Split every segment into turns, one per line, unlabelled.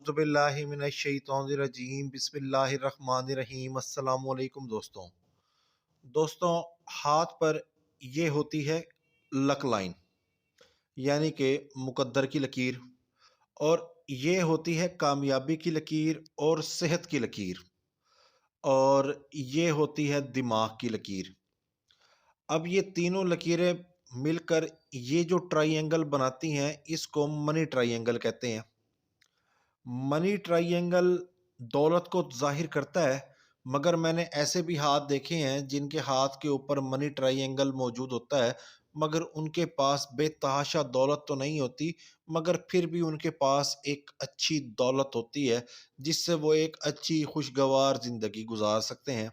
باللہ من الشیطان الرجیم، بسم اللہ الرحمن الرحیم۔ السلام علیکم دوستوں، ہاتھ پر یہ ہوتی ہے لک لائن، یعنی کہ مقدر کی لکیر، اور یہ ہوتی ہے کامیابی کی لکیر اور صحت کی لکیر، اور یہ ہوتی ہے دماغ کی لکیر۔ اب یہ تینوں لکیریں مل کر یہ جو ٹرائی اینگل بناتی ہیں، اس کو منی ٹرائی اینگل کہتے ہیں۔ منی ٹرائی اینگل دولت کو ظاہر کرتا ہے، مگر میں نے ایسے بھی ہاتھ دیکھے ہیں جن کے ہاتھ کے اوپر منی ٹرائی اینگل موجود ہوتا ہے، مگر ان کے پاس بے تحاشا دولت تو نہیں ہوتی، مگر پھر بھی ان کے پاس ایک اچھی دولت ہوتی ہے جس سے وہ ایک اچھی خوشگوار زندگی گزار سکتے ہیں۔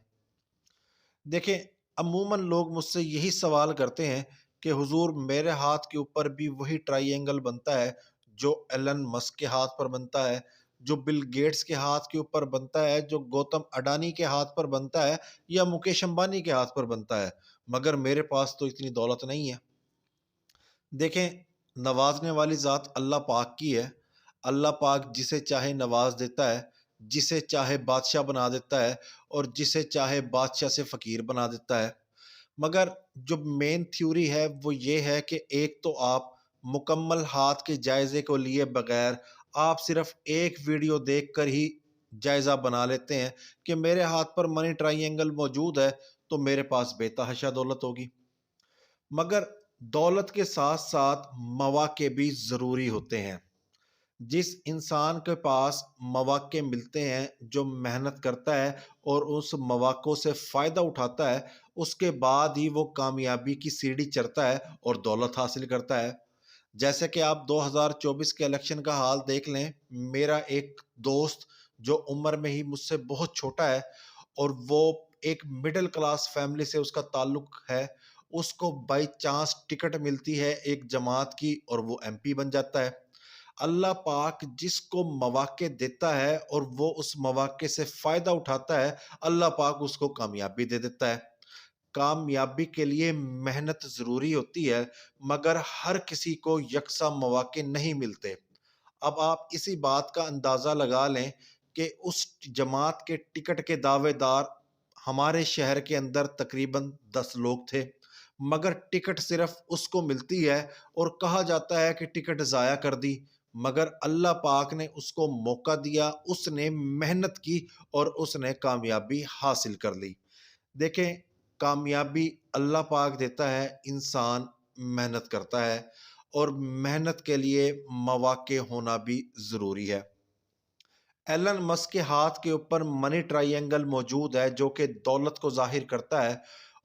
دیکھیں، عموماً لوگ مجھ سے یہی سوال کرتے ہیں کہ حضور میرے ہاتھ کے اوپر بھی وہی ٹرائی اینگل بنتا ہے جو ایلن مسک کے ہاتھ پر بنتا ہے، جو بل گیٹس کے ہاتھ کے اوپر بنتا ہے، جو گوتم اڈانی کے ہاتھ پر بنتا ہے، یا مکیش امبانی کے ہاتھ پر بنتا ہے، مگر میرے پاس تو اتنی دولت نہیں ہے۔ دیکھیں، نوازنے والی ذات اللہ پاک کی ہے۔ اللہ پاک جسے چاہے نواز دیتا ہے، جسے چاہے بادشاہ بنا دیتا ہے، اور جسے چاہے بادشاہ سے فقیر بنا دیتا ہے۔ مگر جو مین تھیوری ہے وہ یہ ہے کہ ایک تو آپ مکمل ہاتھ کے جائزے کو لیے بغیر آپ صرف ایک ویڈیو دیکھ کر ہی جائزہ بنا لیتے ہیں کہ میرے ہاتھ پر منی ٹرائی اینگل موجود ہے تو میرے پاس بے تحاشا دولت ہوگی۔ مگر دولت کے ساتھ ساتھ مواقع بھی ضروری ہوتے ہیں۔ جس انسان کے پاس مواقع ملتے ہیں، جو محنت کرتا ہے اور اس مواقع سے فائدہ اٹھاتا ہے، اس کے بعد ہی وہ کامیابی کی سیڑھی چڑھتا ہے اور دولت حاصل کرتا ہے۔ جیسے کہ آپ 2024 کے الیکشن کا حال دیکھ لیں، میرا ایک دوست جو عمر میں ہی مجھ سے بہت چھوٹا ہے اور وہ ایک مڈل کلاس فیملی سے اس کا تعلق ہے، اس کو بائی چانس ٹکٹ ملتی ہے ایک جماعت کی اور وہ ایم پی بن جاتا ہے۔ اللہ پاک جس کو مواقع دیتا ہے اور وہ اس مواقع سے فائدہ اٹھاتا ہے، اللہ پاک اس کو کامیابی دے دیتا ہے۔ کامیابی کے لیے محنت ضروری ہوتی ہے، مگر ہر کسی کو یکساں مواقع نہیں ملتے۔ اب آپ اسی بات کا اندازہ لگا لیں کہ اس جماعت کے ٹکٹ کے دعوے دار ہمارے شہر کے اندر تقریباً 10 لوگ تھے، مگر ٹکٹ صرف اس کو ملتی ہے اور کہا جاتا ہے کہ ٹکٹ ضائع کر دی، مگر اللہ پاک نے اس کو موقع دیا، اس نے محنت کی اور اس نے کامیابی حاصل کر لی۔ دیکھیں، کامیابی اللہ پاک دیتا ہے، انسان محنت کرتا ہے، اور محنت کے لیے مواقع ہونا بھی ضروری ہے۔ ایلن مسک کے ہاتھ کے اوپر منی ٹرائی اینگل موجود ہے جو کہ دولت کو ظاہر کرتا ہے،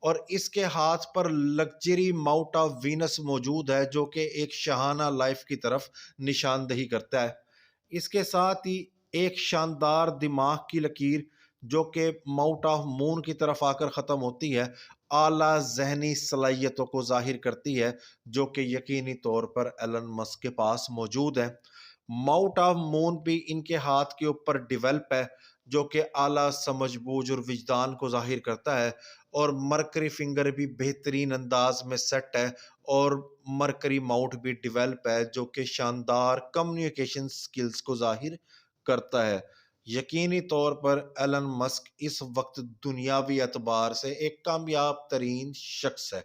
اور اس کے ہاتھ پر لگژری ماؤنٹ آف وینس موجود ہے جو کہ ایک شاہانہ لائف کی طرف نشاندہی کرتا ہے۔ اس کے ساتھ ہی ایک شاندار دماغ کی لکیر جو کہ ماؤنٹ آف مون کی طرف آ کر ختم ہوتی ہے، اعلیٰ ذہنی صلاحیتوں کو ظاہر کرتی ہے، جو کہ یقینی طور پر ایلن مسک کے پاس موجود ہے۔ ماؤنٹ آف مون بھی ان کے ہاتھ کے اوپر ڈیولپ ہے، جو کہ اعلیٰ سمجھ بوجھ اور وجدان کو ظاہر کرتا ہے، اور مرکری فنگر بھی بہترین انداز میں سیٹ ہے، اور مرکری ماؤنٹ بھی ڈیولپ ہے جو کہ شاندار کمیونیکیشن سکلز کو ظاہر کرتا ہے۔ یقینی طور پر ایلن مسک اس وقت دنیاوی اعتبار سے ایک کامیاب ترین شخص ہے۔